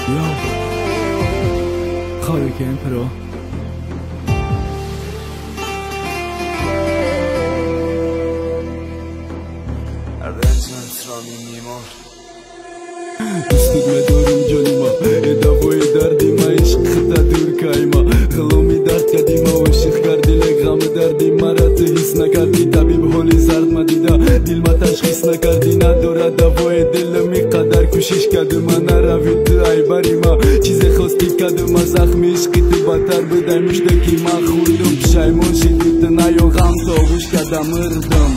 Yo, خوابی که این پرو دوستت مدارم جانی ما ادوای دردی ما عشق خطا دور کای ما غلامی درد کردی ما عاشق کردی لگام دردی مرا تو حس نکردی طبیب حالی زرد ما دیده دل ما تشخیص نکردی نداره دوای دل می قدر کوشش کردم ما نروید تو ای بری ما چیز خواستی کردم ما زخمی عشقی تو بدتر بده مشتکی ما خوردم پشیمان شدی تو نیا غم تاوش کردم مردم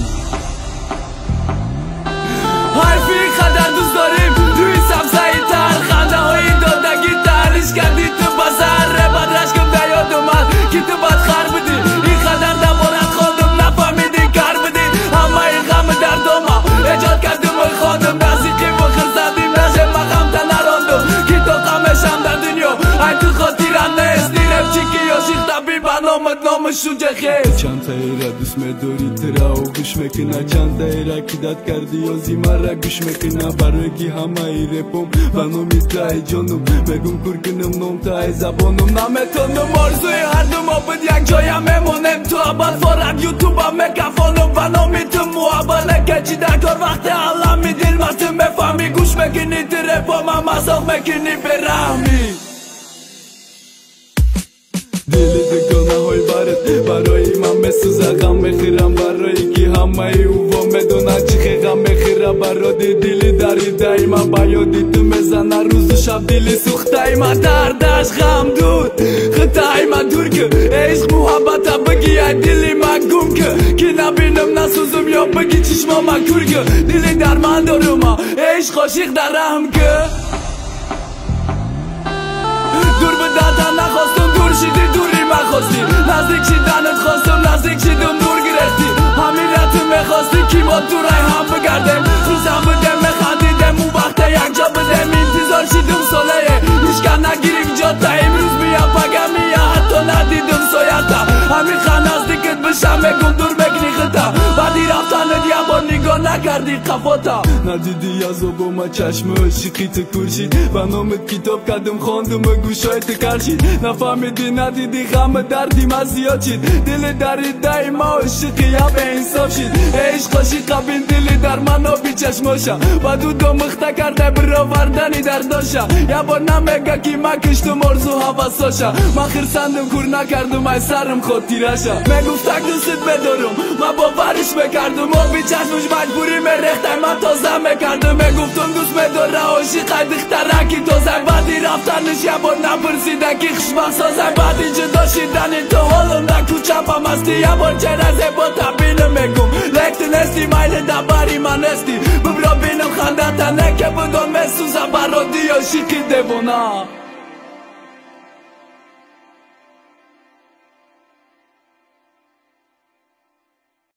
حرفی قدر دوست داریم روی سبزهی تر خنده های دادگی ترش کردی تو بازر رباد رشکم در یاد اومد که تو بد خر بودی این قدر دبارت خواندم نفهمیدی کار بودی همه این غم دردم ایجاد کردم و خواندم نزدیکی و خر زدیم نشه مقام تا نراندم که تو قمشم در دنیا ای تو خاطرم نیستی رب چیکی یا شیخ طبیب نامت نامشون چه خیز چند تایره دوست مداری ترا و گوش مکنه چند تایره که داد کردی و زیمه را گوش مکنه برای که همه ای رپم و نومی تای جانم بگم کرکنم نام تای زبانم نمیتونم آرزوی هر دو ما بود یک جایم میمونم تو عباد فارم یوتیوب هم میکفانم و نامی تو معبانه که چی در کار وقت علمی دل مستم بفهمی گوش مکنی تو رپم هم مزاق مکنی برهمی دل دگانه های برد برای من بسوزه غم بخیرم برای که همه او با میدونه چی غم بخیره برای دل داری دایما بیادی تو میزنه روز و شب دل سوخته ما دردش غم دود خطای ما دور که عشق محبت بگی ای دلی من گم که نبینم نسوزم یا بگی چشما من کور که دلی در من دارم عشق عاشق در رحم که دور بدادن نخواستم دور شدی دوری من خواستی نزدیک شدنت خواستم نزدیک شدم دور گرفتی همین رتو میخواستی کی با دور ای هم بگردم روزم بدم میخندیدم اون وقت یک جا بدم انتظار شدم ساله هیچکن نگیریم جا تا امروز بیا پگم یا حتی ندیدم سایتا همین خان نزدیکت بشم میگم دور بگنی خطا بعدی رفتنت یه بار نگاه نکردی قفاتا ندیدی از با ما چشم عشقی تو کرشید و نامت کتاب کردم خواندم گوشای تو کرشید نفهمیدی ندیدی غم دردیم از زیاد شید دل داری دایما عشقی یا به انصاف شید عشق عاشق قبین دلی در من آبی چشماشا و دو مخته کرده براوردنی در داشا یه بار نمیگه که من کشتم آرزو حواساشا من خرسندم کور نکردم ای سرم خود تیرشا میگفتک دوست بدارم من باورش بکردم آبی چشمش مجبوری میرخته من تازه میکردم میگفتم دوست بداره عاشق ای دختره که تازه بعدی رفتنش یه بار نپرسیده که خشبخ سازه بعدی جدا شدنی تو حالم نکو چپم هستی یه بار چرزه با تبینه میگم لکت نستی مایل دبری من نستی ببرا بینم خنده تنه که بدون میسوزه برا دی عاشقی دیوانه